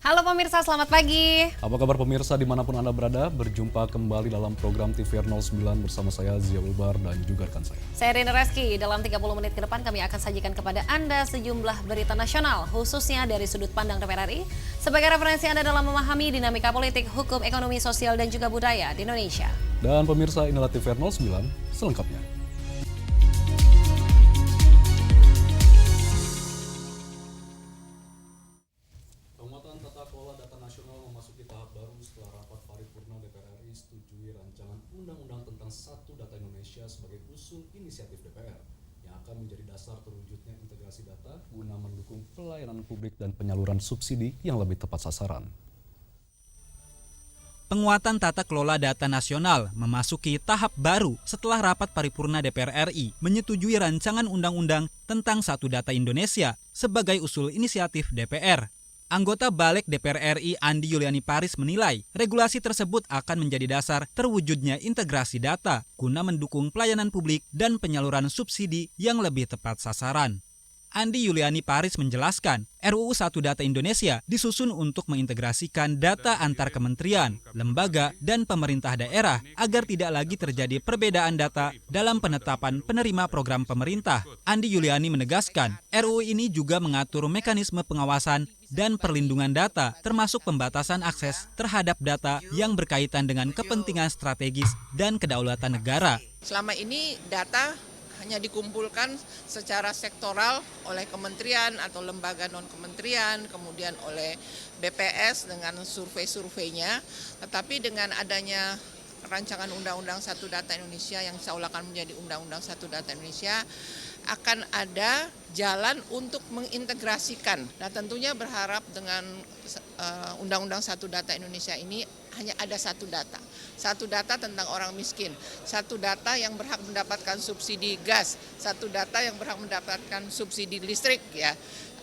Halo pemirsa, selamat pagi. Apa kabar pemirsa dimanapun Anda berada? Berjumpa kembali dalam program TVR 09 bersama saya Zia Ulbar dan juga rekan saya. Saya Rina Reski. Dalam 30 menit ke depan kami akan sajikan kepada Anda sejumlah berita nasional, khususnya dari sudut pandang DPR RI, sebagai referensi Anda dalam memahami dinamika politik, hukum, ekonomi, sosial, dan juga budaya di Indonesia. Dan pemirsa, inilah TVR 09 selengkapnya. Penguatan tata kelola data nasional memasuki tahap baru setelah rapat paripurna DPR RI setujui rancangan undang-undang tentang Satu Data Indonesia sebagai usul inisiatif DPR yang akan menjadi dasar terwujudnya integrasi data guna mendukung pelayanan publik dan penyaluran subsidi yang lebih tepat sasaran. Penguatan tata kelola data nasional memasuki tahap baru setelah rapat paripurna DPR RI menyetujui rancangan undang-undang tentang Satu Data Indonesia sebagai usul inisiatif DPR. Anggota Balik DPR RI Andi Yuliani Paris menilai regulasi tersebut akan menjadi dasar terwujudnya integrasi data guna mendukung pelayanan publik dan penyaluran subsidi yang lebih tepat sasaran. Andi Yuliani Paris menjelaskan, RUU Satu Data Indonesia disusun untuk mengintegrasikan data antar kementerian, lembaga, dan pemerintah daerah agar tidak lagi terjadi perbedaan data dalam penetapan penerima program pemerintah. Andi Yuliani menegaskan, RUU ini juga mengatur mekanisme pengawasan dan perlindungan data, termasuk pembatasan akses terhadap data yang berkaitan dengan kepentingan strategis dan kedaulatan negara. Selama ini data hanya dikumpulkan secara sektoral oleh kementerian atau lembaga non-kementerian, kemudian oleh BPS dengan survei-surveinya. Tetapi dengan adanya rancangan Undang-Undang Satu Data Indonesia yang seolah akan menjadi Undang-Undang Satu Data Indonesia, akan ada jalan untuk mengintegrasikan. Nah tentunya berharap dengan Undang-Undang Satu Data Indonesia ini hanya ada satu data tentang orang miskin, satu data yang berhak mendapatkan subsidi gas, satu data yang berhak mendapatkan subsidi listrik, ya.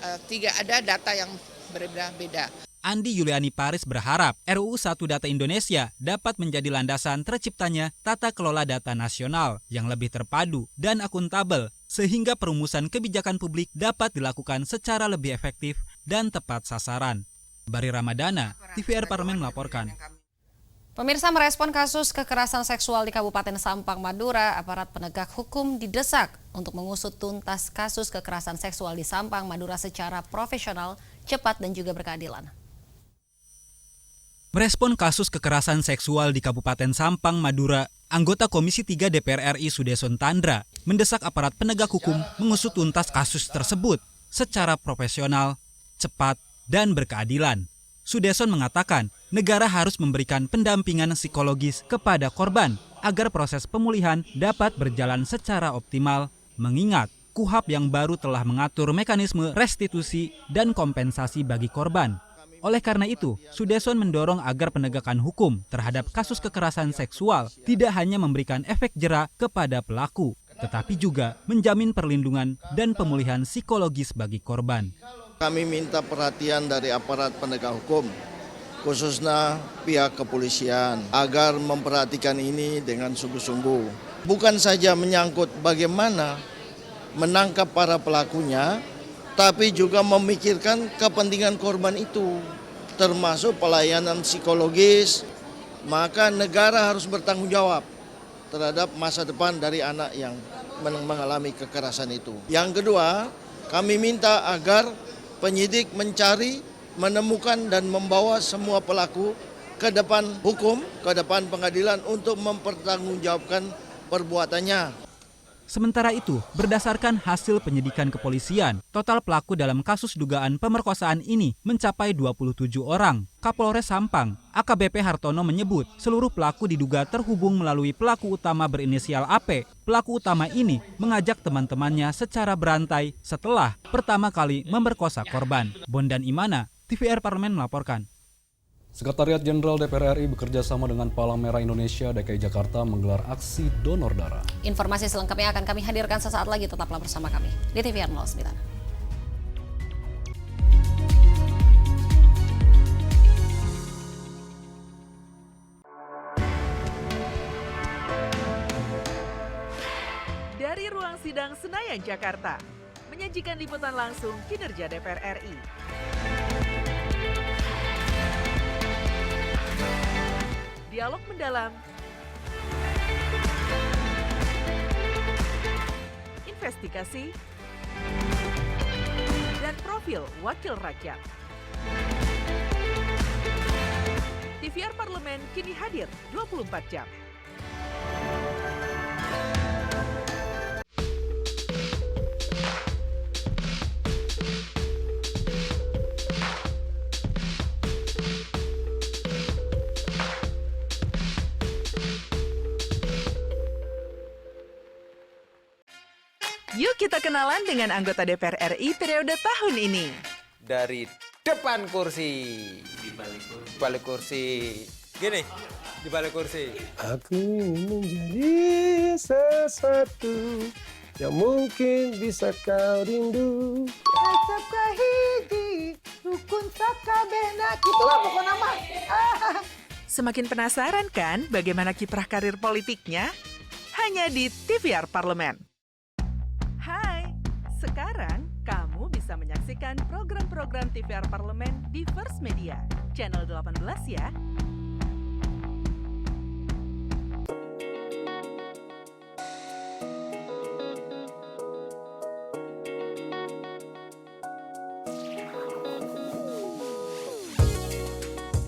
Tidak ada data yang berbeda-beda. Andi Yuliani Paris berharap RUU Satu Data Indonesia dapat menjadi landasan terciptanya tata kelola data nasional yang lebih terpadu dan akuntabel sehingga perumusan kebijakan publik dapat dilakukan secara lebih efektif dan tepat sasaran. Bari Ramadana, TVR Parlemen melaporkan. Pemirsa, merespon kasus kekerasan seksual di Kabupaten Sampang, Madura, aparat penegak hukum didesak untuk mengusut tuntas kasus kekerasan seksual di Sampang, Madura secara profesional, cepat, dan juga berkeadilan. Merespon kasus kekerasan seksual di Kabupaten Sampang, Madura, anggota Komisi 3 DPR RI Sudeson Tandra mendesak aparat penegak hukum mengusut tuntas kasus tersebut secara profesional, cepat, dan berkeadilan. Sudeson mengatakan, negara harus memberikan pendampingan psikologis kepada korban agar proses pemulihan dapat berjalan secara optimal, mengingat KUHP yang baru telah mengatur mekanisme restitusi dan kompensasi bagi korban. Oleh karena itu, Sudeson mendorong agar penegakan hukum terhadap kasus kekerasan seksual tidak hanya memberikan efek jera kepada pelaku, tetapi juga menjamin perlindungan dan pemulihan psikologis bagi korban. Kami minta perhatian dari aparat penegak hukum, khususnya pihak kepolisian, agar memperhatikan ini dengan sungguh-sungguh. Bukan saja menyangkut bagaimana menangkap para pelakunya, tapi juga memikirkan kepentingan korban itu, termasuk pelayanan psikologis. Maka negara harus bertanggung jawab terhadap masa depan dari anak yang mengalami kekerasan itu. Yang kedua, kami minta agar penyidik mencari, menemukan, dan membawa semua pelaku ke depan hukum, ke depan pengadilan untuk mempertanggungjawabkan perbuatannya. Sementara itu, berdasarkan hasil penyidikan kepolisian, total pelaku dalam kasus dugaan pemerkosaan ini mencapai 27 orang. Kapolres Sampang, AKBP Hartono menyebut seluruh pelaku diduga terhubung melalui pelaku utama berinisial AP. Pelaku utama ini mengajak teman-temannya secara berantai setelah pertama kali memerkosa korban. Bondan Imana, TVR Parlemen melaporkan. Sekretariat Jenderal DPR RI bekerja sama dengan Palang Merah Indonesia DKI Jakarta menggelar aksi donor darah. Informasi selengkapnya akan kami hadirkan sesaat lagi, tetaplah bersama kami di TVR 09. Dari ruang sidang Senayan, Jakarta, menyajikan liputan langsung kinerja DPR RI. dialog mendalam, investigasi, dan profil wakil rakyat. TVR Parlemen kini hadir 24 jam. Yuk kita kenalan dengan anggota DPR RI periode tahun ini. Dari depan kursi. Di balik kursi. Gini, di balik kursi. Aku ingin menjadi sesuatu yang mungkin bisa kau rindu. Acap kahiji, rukun sakabehna. Gitulah pokoknya mah. Semakin penasaran kan bagaimana kiprah karir politiknya? Hanya di TVR Parlemen. Hai, sekarang kamu bisa menyaksikan program-program TVR Parlemen di First Media, channel 18 ya.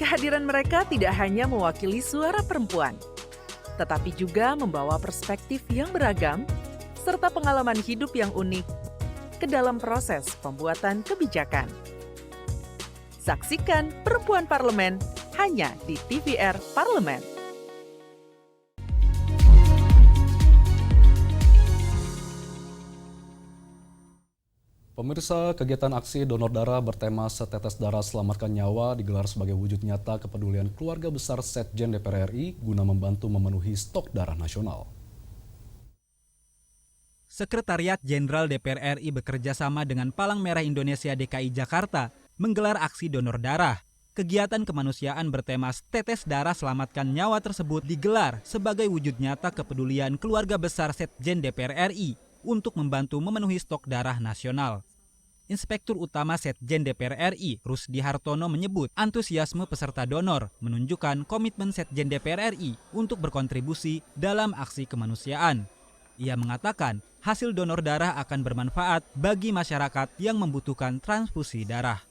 Kehadiran mereka tidak hanya mewakili suara perempuan, tetapi juga membawa perspektif yang beragam serta pengalaman hidup yang unik ke dalam proses pembuatan kebijakan. Saksikan Perempuan Parlemen hanya di TVR Parlemen. Pemirsa, kegiatan aksi donor darah bertema Setetes Darah Selamatkan Nyawa digelar sebagai wujud nyata kepedulian keluarga besar Setjen DPR RI guna membantu memenuhi stok darah nasional. Sekretariat Jenderal DPR RI bekerja sama dengan Palang Merah Indonesia DKI Jakarta menggelar aksi donor darah. Kegiatan kemanusiaan bertema Tetes Darah Selamatkan Nyawa tersebut digelar sebagai wujud nyata kepedulian keluarga besar Setjen DPR RI untuk membantu memenuhi stok darah nasional. Inspektur Utama Setjen DPR RI, Rusdi Hartono menyebut antusiasme peserta donor menunjukkan komitmen Setjen DPR RI untuk berkontribusi dalam aksi kemanusiaan. Ia mengatakan hasil donor darah akan bermanfaat bagi masyarakat yang membutuhkan transfusi darah.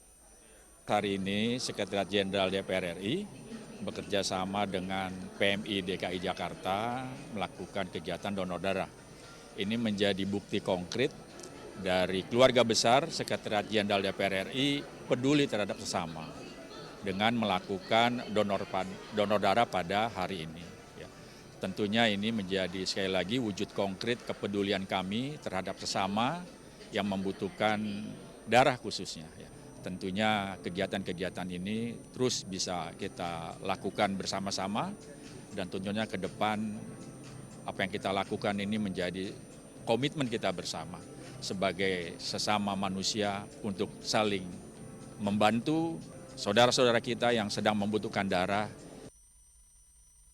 Hari ini Sekretariat Jenderal DPR RI bekerja sama dengan PMI DKI Jakarta melakukan kegiatan donor darah. Ini menjadi bukti konkret dari keluarga besar Sekretariat Jenderal DPR RI peduli terhadap sesama dengan melakukan donor darah pada hari ini. Tentunya ini menjadi sekali lagi wujud konkret kepedulian kami terhadap sesama yang membutuhkan darah khususnya. Tentunya kegiatan-kegiatan ini terus bisa kita lakukan bersama-sama dan tentunya ke depan apa yang kita lakukan ini menjadi komitmen kita bersama sebagai sesama manusia untuk saling membantu saudara-saudara kita yang sedang membutuhkan darah.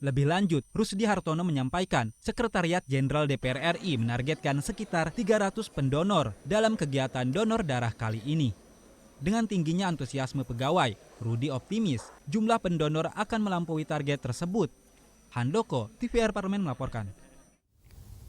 Lebih lanjut, Rusdi Hartono menyampaikan Sekretariat Jenderal DPR RI menargetkan sekitar 300 pendonor dalam kegiatan donor darah kali ini. Dengan tingginya antusiasme pegawai, Rudi optimis jumlah pendonor akan melampaui target tersebut. Handoko, TVR Parlemen melaporkan.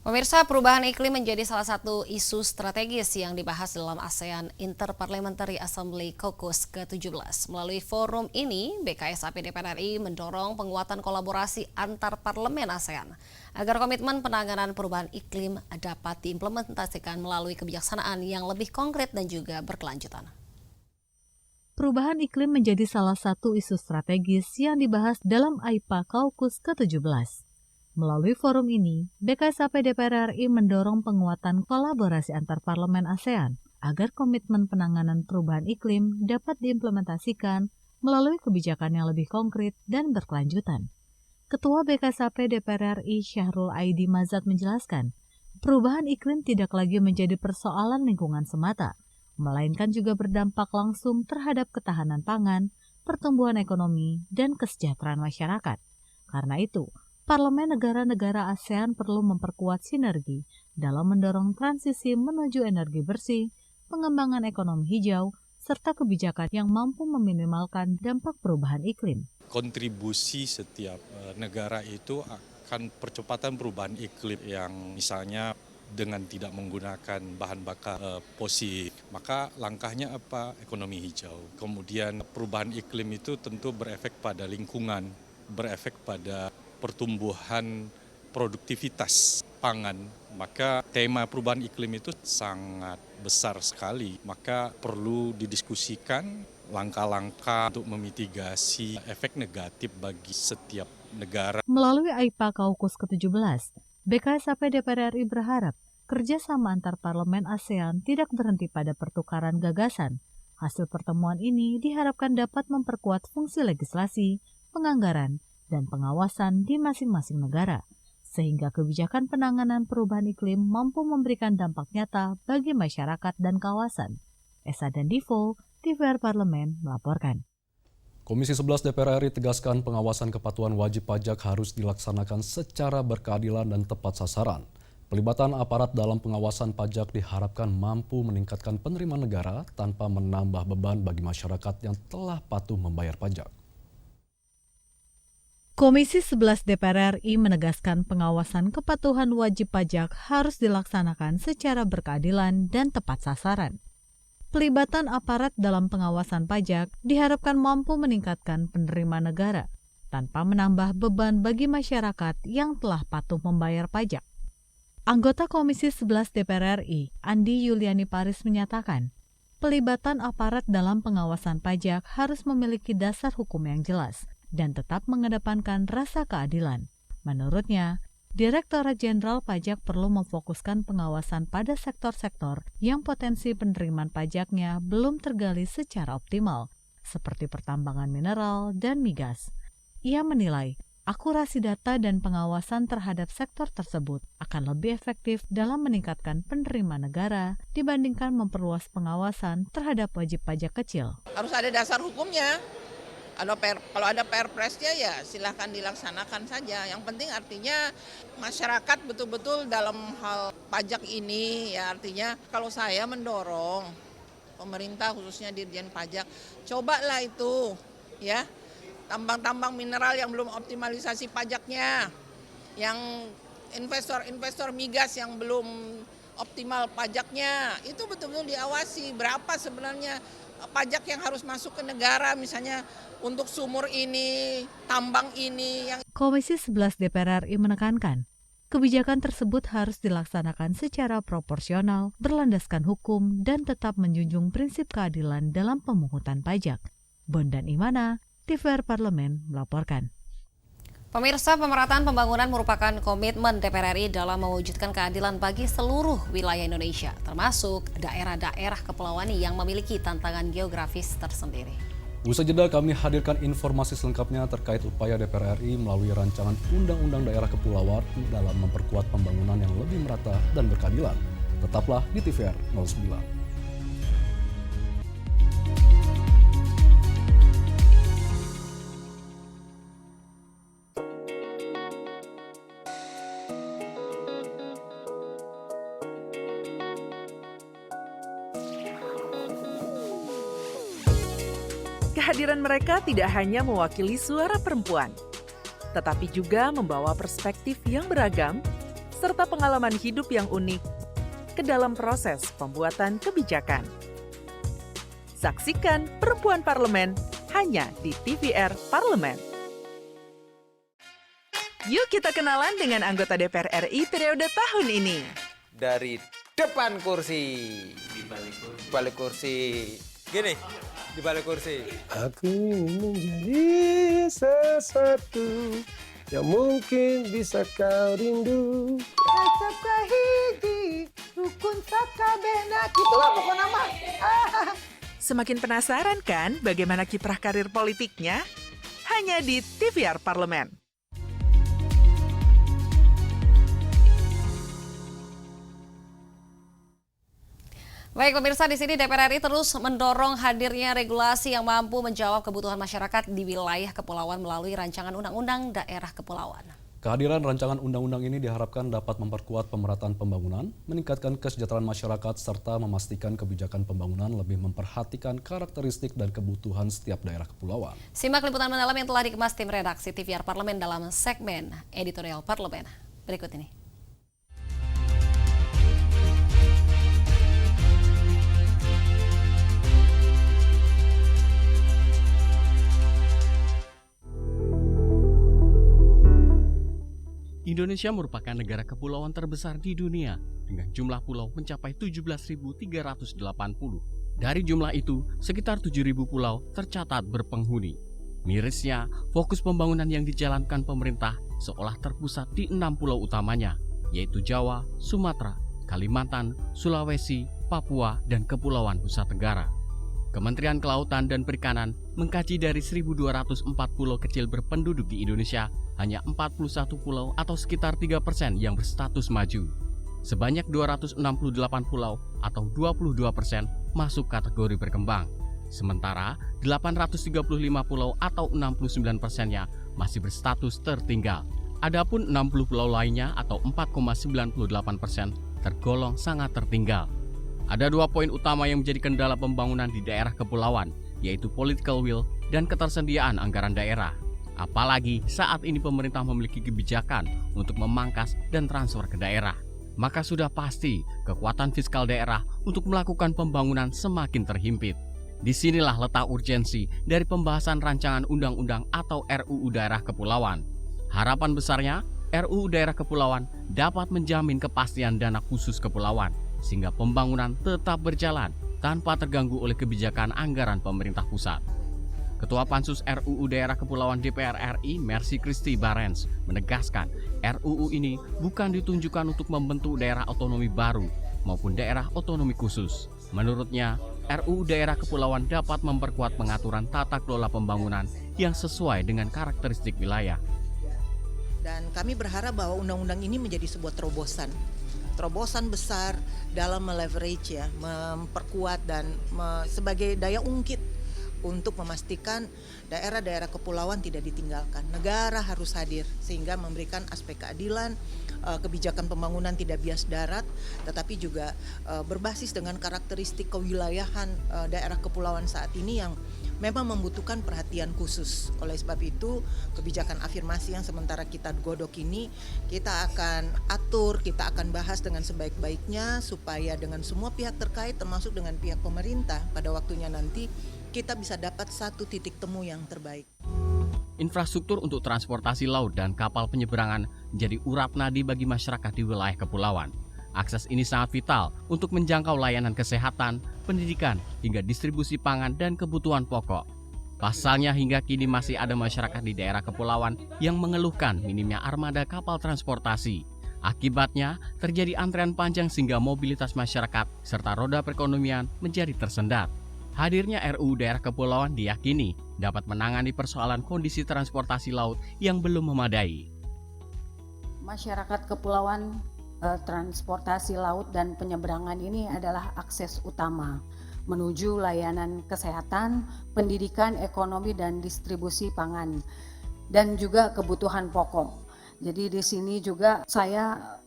Pemirsa, perubahan iklim menjadi salah satu isu strategis yang dibahas dalam ASEAN Interparliamentary Assembly Caucus ke-17. Melalui forum ini, BKSAP DPR RI mendorong penguatan kolaborasi antar parlemen ASEAN agar komitmen penanganan perubahan iklim dapat diimplementasikan melalui kebijaksanaan yang lebih konkret dan juga berkelanjutan. Perubahan iklim menjadi salah satu isu strategis yang dibahas dalam AIPA Caucus ke-17. Melalui forum ini, BKSAP DPR RI mendorong penguatan kolaborasi antar parlemen ASEAN agar komitmen penanganan perubahan iklim dapat diimplementasikan melalui kebijakan yang lebih konkret dan berkelanjutan. Ketua BKSAP DPR RI Syahrul Aidi Mazat menjelaskan, perubahan iklim tidak lagi menjadi persoalan lingkungan semata, melainkan juga berdampak langsung terhadap ketahanan pangan, pertumbuhan ekonomi, dan kesejahteraan masyarakat. Karena itu, Parlemen negara-negara ASEAN perlu memperkuat sinergi dalam mendorong transisi menuju energi bersih, pengembangan ekonomi hijau, serta kebijakan yang mampu meminimalkan dampak perubahan iklim. Kontribusi setiap negara itu akan percepatan perubahan iklim yang misalnya dengan tidak menggunakan bahan bakar fosil. Maka langkahnya apa? Ekonomi hijau. Kemudian perubahan iklim itu tentu berefek pada lingkungan, berefek pada pertumbuhan produktivitas pangan. Maka tema perubahan iklim itu sangat besar sekali. Maka perlu didiskusikan langkah-langkah untuk memitigasi efek negatif bagi setiap negara. Melalui AIPA Kaukus ke-17, BKSAP DPR RI berharap kerjasama antar parlemen ASEAN tidak berhenti pada pertukaran gagasan. Hasil pertemuan ini diharapkan dapat memperkuat fungsi legislasi, penganggaran, dan pengawasan di masing-masing negara, sehingga kebijakan penanganan perubahan iklim mampu memberikan dampak nyata bagi masyarakat dan kawasan. Esa dan Divo, TVR Parlemen melaporkan. Komisi 11 DPR RI tegaskan pengawasan kepatuhan wajib pajak harus dilaksanakan secara berkeadilan dan tepat sasaran. Pelibatan aparat dalam pengawasan pajak diharapkan mampu meningkatkan penerimaan negara tanpa menambah beban bagi masyarakat yang telah patuh membayar pajak. Komisi 11 DPR RI menegaskan pengawasan kepatuhan wajib pajak harus dilaksanakan secara berkeadilan dan tepat sasaran. Pelibatan aparat dalam pengawasan pajak diharapkan mampu meningkatkan penerimaan negara tanpa menambah beban bagi masyarakat yang telah patuh membayar pajak. Anggota Komisi 11 DPR RI, Andi Yuliani Paris menyatakan, pelibatan aparat dalam pengawasan pajak harus memiliki dasar hukum yang jelas dan tetap mengedepankan rasa keadilan. Menurutnya, Direktorat Jenderal Pajak perlu memfokuskan pengawasan pada sektor-sektor yang potensi penerimaan pajaknya belum tergali secara optimal, seperti pertambangan mineral dan migas. Ia menilai, akurasi data dan pengawasan terhadap sektor tersebut akan lebih efektif dalam meningkatkan penerimaan negara dibandingkan memperluas pengawasan terhadap wajib pajak kecil. Harus ada dasar hukumnya. Kalau ada perpresnya ya silahkan dilaksanakan saja. Yang penting artinya masyarakat betul-betul dalam hal pajak ini ya artinya kalau saya mendorong pemerintah khususnya Dirjen Pajak cobalah itu ya tambang-tambang mineral yang belum optimalisasi pajaknya, yang investor migas yang belum optimal pajaknya itu betul-betul diawasi berapa sebenarnya pajak yang harus masuk ke negara misalnya untuk sumur ini, tambang ini. Komisi 11 DPR RI menekankan, kebijakan tersebut harus dilaksanakan secara proporsional, berlandaskan hukum, dan tetap menjunjung prinsip keadilan dalam pemungutan pajak. Bondan Imana, TVR Parlemen melaporkan. Pemirsa, pemerataan pembangunan merupakan komitmen DPR RI dalam mewujudkan keadilan bagi seluruh wilayah Indonesia, termasuk daerah-daerah kepulauan yang memiliki tantangan geografis tersendiri. Usai jeda kami hadirkan informasi selengkapnya terkait upaya DPR RI melalui rancangan Undang-Undang Daerah Kepulauan dalam memperkuat pembangunan yang lebih merata dan berkeadilan. Tetaplah di TVR 09. Kehadiran mereka tidak hanya mewakili suara perempuan, tetapi juga membawa perspektif yang beragam serta pengalaman hidup yang unik ke dalam proses pembuatan kebijakan. Saksikan Perempuan Parlemen hanya di TVR Parlemen. Yuk kita kenalan dengan anggota DPR RI periode tahun ini. Dari depan kursi, di balik kursi. Gini, di balik kursi. Aku ingin menjadi sesuatu yang mungkin bisa kau rindu. Resep kahiji, rukun sakabehna. Gitulah pokoknya mah. Semakin penasaran kan bagaimana kiprah karir politiknya? Hanya di TVR Parlemen. Baik pemirsa, di sini DPR RI terus mendorong hadirnya regulasi yang mampu menjawab kebutuhan masyarakat di wilayah kepulauan melalui rancangan Undang-Undang Daerah Kepulauan. Kehadiran rancangan undang-undang ini diharapkan dapat memperkuat pemerataan pembangunan, meningkatkan kesejahteraan masyarakat, serta memastikan kebijakan pembangunan lebih memperhatikan karakteristik dan kebutuhan setiap daerah kepulauan. Simak liputan mendalam yang telah dikemas tim redaksi TVR Parlemen dalam segmen Editorial Parlemen. Berikut ini. Indonesia merupakan negara kepulauan terbesar di dunia dengan jumlah pulau mencapai 17.380. Dari jumlah itu, sekitar 7.000 pulau tercatat berpenghuni. Mirisnya, fokus pembangunan yang dijalankan pemerintah seolah terpusat di 6 pulau utamanya, yaitu Jawa, Sumatera, Kalimantan, Sulawesi, Papua, dan Kepulauan Nusa Tenggara. Kementerian Kelautan dan Perikanan mengkaji dari 1.204 pulau kecil berpenduduk di Indonesia, hanya 41 pulau atau sekitar 3% yang berstatus maju. Sebanyak 268 pulau atau 22% masuk kategori berkembang. Sementara 835 pulau atau 69%-nya masih berstatus tertinggal. Adapun 60 pulau lainnya atau 4,98% tergolong sangat tertinggal. Ada 2 poin utama yang menjadi kendala pembangunan di daerah kepulauan, yaitu political will dan ketersediaan anggaran daerah. Apalagi saat ini pemerintah memiliki kebijakan untuk memangkas dan transfer ke daerah. Maka sudah pasti kekuatan fiskal daerah untuk melakukan pembangunan semakin terhimpit. Disinilah letak urgensi dari pembahasan rancangan undang-undang atau RUU Daerah Kepulauan. Harapan besarnya, RUU Daerah Kepulauan dapat menjamin kepastian dana khusus kepulauan, sehingga pembangunan tetap berjalan tanpa terganggu oleh kebijakan anggaran pemerintah pusat. Ketua Pansus RUU Daerah Kepulauan DPR RI, Mercy Christy Barens, menegaskan RUU ini bukan ditunjukkan untuk membentuk daerah otonomi baru maupun daerah otonomi khusus. Menurutnya, RUU Daerah Kepulauan dapat memperkuat pengaturan tata kelola pembangunan yang sesuai dengan karakteristik wilayah. Dan kami berharap bahwa undang-undang ini menjadi sebuah terobosan besar dalam meleverage ya, memperkuat dan sebagai daya ungkit untuk memastikan daerah-daerah kepulauan tidak ditinggalkan. Negara harus hadir sehingga memberikan aspek keadilan, kebijakan pembangunan tidak bias darat, tetapi juga berbasis dengan karakteristik kewilayahan daerah kepulauan saat ini yang memang membutuhkan perhatian khusus. Oleh sebab itu, kebijakan afirmasi yang sementara kita godok ini, kita akan atur, kita akan bahas dengan sebaik-baiknya supaya dengan semua pihak terkait termasuk dengan pihak pemerintah pada waktunya nanti kita bisa dapat satu titik temu yang terbaik. Infrastruktur untuk transportasi laut dan kapal penyeberangan menjadi urap nadi bagi masyarakat di wilayah kepulauan. Akses ini sangat vital untuk menjangkau layanan kesehatan, pendidikan, hingga distribusi pangan dan kebutuhan pokok. Pasalnya hingga kini masih ada masyarakat di daerah kepulauan yang mengeluhkan minimnya armada kapal transportasi. Akibatnya terjadi antrean panjang sehingga mobilitas masyarakat serta roda perekonomian menjadi tersendat. Hadirnya RUU Daerah Kepulauan diyakini dapat menangani persoalan kondisi transportasi laut yang belum memadai. Masyarakat kepulauan, transportasi laut dan penyeberangan ini adalah akses utama menuju layanan kesehatan, pendidikan, ekonomi, dan distribusi pangan, dan juga kebutuhan pokok. Jadi di sini juga saya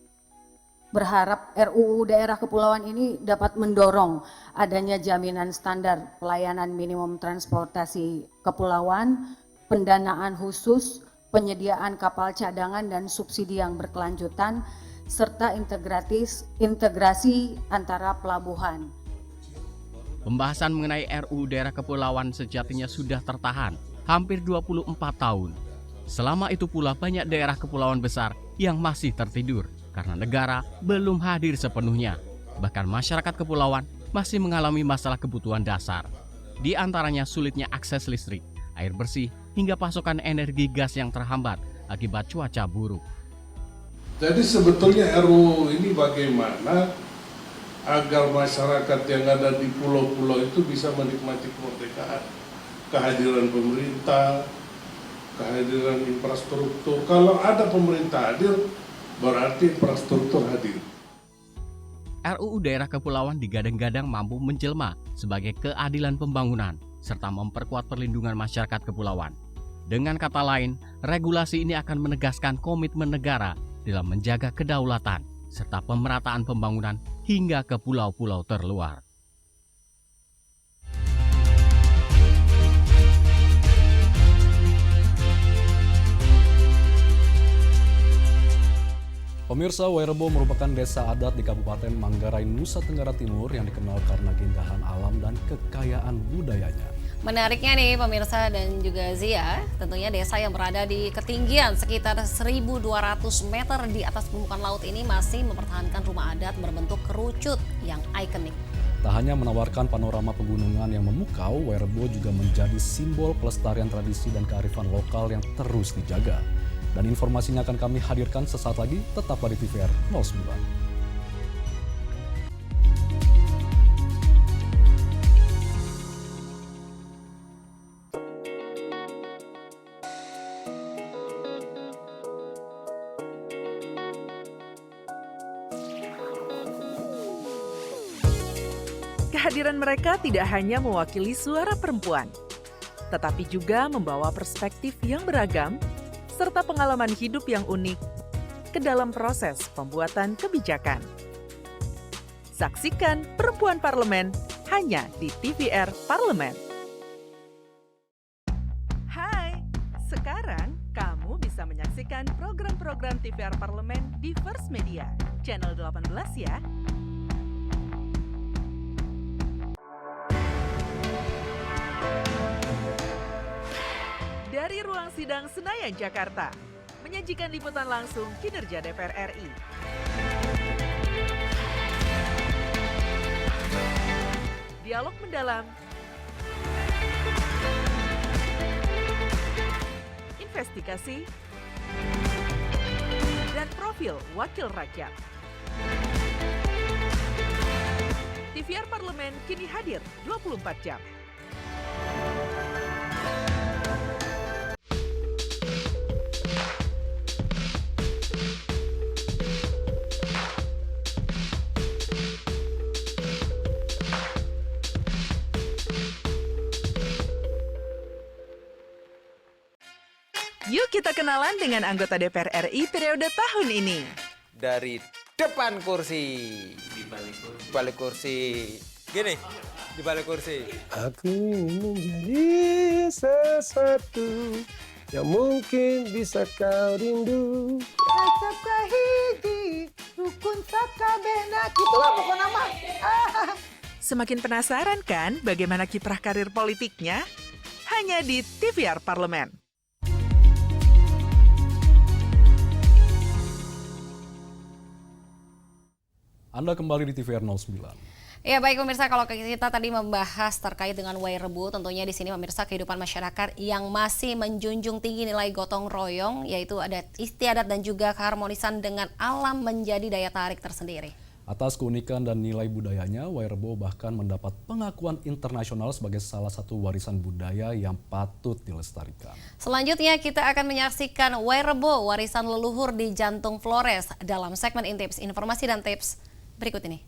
berharap RUU Daerah Kepulauan ini dapat mendorong adanya jaminan standar pelayanan minimum transportasi kepulauan, pendanaan khusus, penyediaan kapal cadangan dan subsidi yang berkelanjutan, serta integrasi antara pelabuhan. Pembahasan mengenai RUU Daerah Kepulauan sejatinya sudah tertahan hampir 24 tahun. Selama itu pula banyak daerah kepulauan besar yang masih tertidur karena negara belum hadir sepenuhnya. Bahkan masyarakat kepulauan masih mengalami masalah kebutuhan dasar. Di antaranya sulitnya akses listrik, air bersih, hingga pasokan energi gas yang terhambat akibat cuaca buruk. Jadi sebetulnya RUU ini bagaimana agar masyarakat yang ada di pulau-pulau itu bisa menikmati kemerdekaan, kehadiran pemerintah, kehadiran infrastruktur. Kalau ada pemerintah hadir, berarti infrastruktur hadir. RUU Daerah Kepulauan digadang-gadang mampu menjelma sebagai keadilan pembangunan serta memperkuat perlindungan masyarakat kepulauan. Dengan kata lain, regulasi ini akan menegaskan komitmen negara dalam menjaga kedaulatan serta pemerataan pembangunan hingga ke pulau-pulau terluar. Pemirsa, Wairebo merupakan desa adat di Kabupaten Manggarai, Nusa Tenggara Timur yang dikenal karena keindahan alam dan kekayaan budayanya. Menariknya nih pemirsa dan juga Zia, tentunya desa yang berada di ketinggian sekitar 1.200 meter di atas permukaan laut ini masih mempertahankan rumah adat berbentuk kerucut yang ikonik. Tak hanya menawarkan panorama pegunungan yang memukau, Wairebo juga menjadi simbol pelestarian tradisi dan kearifan lokal yang terus dijaga. Dan informasinya akan kami hadirkan sesaat lagi, tetaplah di TVR 09. Kehadiran mereka tidak hanya mewakili suara perempuan, tetapi juga membawa perspektif yang beragam serta pengalaman hidup yang unik ke dalam proses pembuatan kebijakan. Saksikan Perempuan Parlemen hanya di TVR Parlemen. Hai, sekarang kamu bisa menyaksikan program-program TVR Parlemen di First Media, channel 18 ya. Dari ruang sidang Senayan, Jakarta, menyajikan liputan langsung kinerja DPR RI. Dialog mendalam, investigasi, dan profil wakil rakyat. TVR Parlemen kini hadir 24 jam. Yuk kita kenalan dengan anggota DPR RI periode tahun ini. Dari depan kursi. Di balik kursi. Gini, di balik kursi. Aku ingin menjadi sesuatu yang mungkin bisa kau rindu. Acap kahiji, rukun sakabehna. Gitulah pokoknya mah. Semakin penasaran kan bagaimana kiprah karir politiknya? Hanya di TVR Parlemen. Anda kembali di TVR 09. Ya baik pemirsa, kalau kita tadi membahas terkait dengan Wairebo, tentunya di sini pemirsa kehidupan masyarakat yang masih menjunjung tinggi nilai gotong royong, yaitu adat istiadat dan juga keharmonisan dengan alam menjadi daya tarik tersendiri. Atas keunikan dan nilai budayanya, Wairebo bahkan mendapat pengakuan internasional sebagai salah satu warisan budaya yang patut dilestarikan. Selanjutnya kita akan menyaksikan Wairebo, warisan leluhur di Jantung Flores dalam segmen Intips, informasi dan tips berikut ini.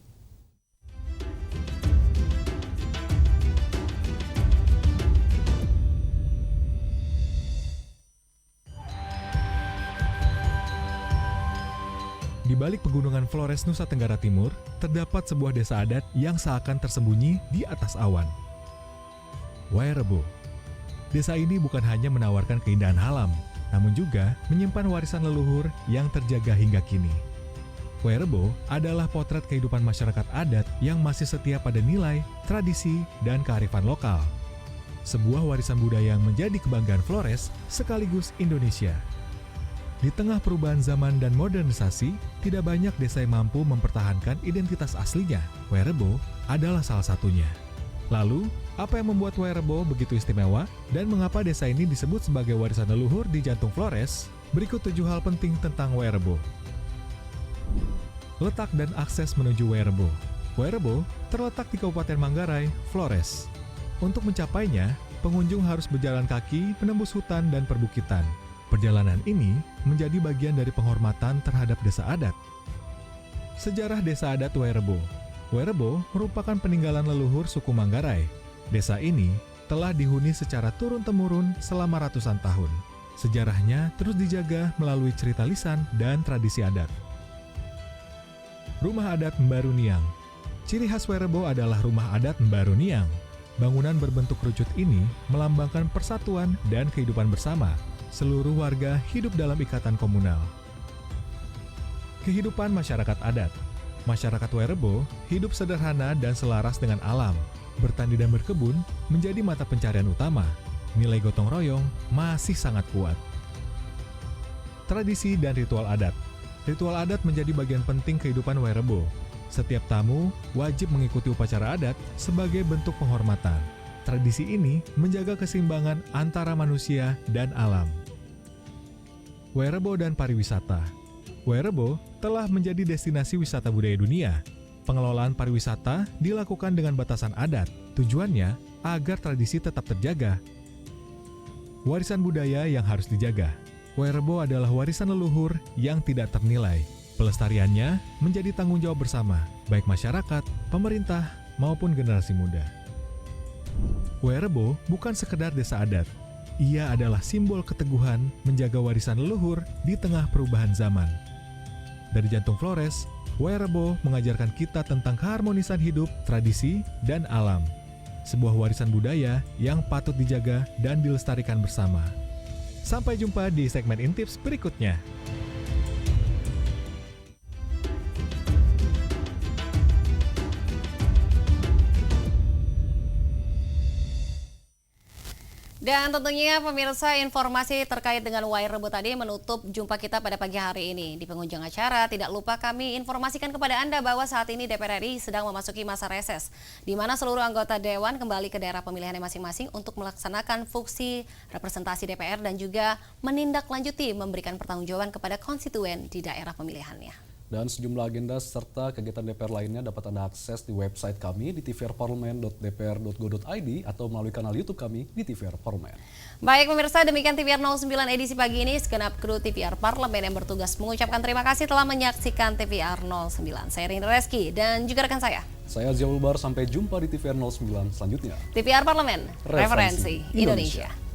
Di balik pegunungan Flores, Nusa Tenggara Timur, terdapat sebuah desa adat yang seakan tersembunyi di atas awan. Wairebo. Desa ini bukan hanya menawarkan keindahan alam, namun juga menyimpan warisan leluhur yang terjaga hingga kini. Wairebo adalah potret kehidupan masyarakat adat yang masih setia pada nilai, tradisi, dan kearifan lokal. Sebuah warisan budaya yang menjadi kebanggaan Flores sekaligus Indonesia. Di tengah perubahan zaman dan modernisasi, tidak banyak desa yang mampu mempertahankan identitas aslinya. Wairebo adalah salah satunya. Lalu, apa yang membuat Wairebo begitu istimewa dan mengapa desa ini disebut sebagai warisan leluhur di Jantung Flores? Berikut 7 hal penting tentang Wairebo. Letak dan akses menuju Wairebo. Wairebo terletak di Kabupaten Manggarai, Flores. Untuk mencapainya, pengunjung harus berjalan kaki menembus hutan dan perbukitan. Perjalanan ini menjadi bagian dari penghormatan terhadap desa adat. Sejarah desa adat Wairebo. Wairebo merupakan peninggalan leluhur suku Manggarai. Desa ini telah dihuni secara turun-temurun selama ratusan tahun. Sejarahnya terus dijaga melalui cerita lisan dan tradisi adat. Rumah adat Mbaruniang. Ciri khas Werebo adalah rumah adat Mbaruniang. Bangunan berbentuk kerucut ini melambangkan persatuan dan kehidupan bersama. Seluruh warga hidup dalam ikatan komunal. Kehidupan masyarakat adat. Masyarakat Werebo hidup sederhana dan selaras dengan alam. Bertani dan berkebun menjadi mata pencarian utama. Nilai gotong royong masih sangat kuat. Tradisi dan ritual adat. Ritual adat menjadi bagian penting kehidupan Werebo. Setiap tamu wajib mengikuti upacara adat sebagai bentuk penghormatan. Tradisi ini menjaga keseimbangan antara manusia dan alam. Werebo dan pariwisata. Werebo telah menjadi destinasi wisata budaya dunia. Pengelolaan pariwisata dilakukan dengan batasan adat. Tujuannya agar tradisi tetap terjaga. Warisan budaya yang harus dijaga. Werebo adalah warisan leluhur yang tidak ternilai. Pelestariannya menjadi tanggung jawab bersama, baik masyarakat, pemerintah, maupun generasi muda. Werebo bukan sekedar desa adat. Ia adalah simbol keteguhan menjaga warisan leluhur di tengah perubahan zaman. Dari jantung Flores, Werebo mengajarkan kita tentang keharmonisan hidup, tradisi, dan alam. Sebuah warisan budaya yang patut dijaga dan dilestarikan bersama. Sampai jumpa di segmen Intips berikutnya. Dan tentunya pemirsa, informasi terkait dengan Werebo tadi menutup jumpa kita pada pagi hari ini. Di penghujung acara, tidak lupa kami informasikan kepada Anda bahwa saat ini DPR RI sedang memasuki masa reses, di mana seluruh anggota Dewan kembali ke daerah pemilihannya masing-masing untuk melaksanakan fungsi representasi DPR dan juga menindaklanjuti memberikan pertanggungjawaban kepada konstituen di daerah pemilihannya. Dan sejumlah agenda serta kegiatan DPR lainnya dapat Anda akses di website kami di tvrparlemen.dpr.go.id atau melalui kanal YouTube kami di TVR Parlemen. Baik pemirsa, demikian TVR 09 edisi pagi ini. Segenap kru TVR Parlemen yang bertugas mengucapkan terima kasih telah menyaksikan TVR 09. Saya Rini Reski dan juga rekan saya. Saya Ziaul Bar, sampai jumpa di TVR 09 selanjutnya. TVR Parlemen, Referensi Indonesia.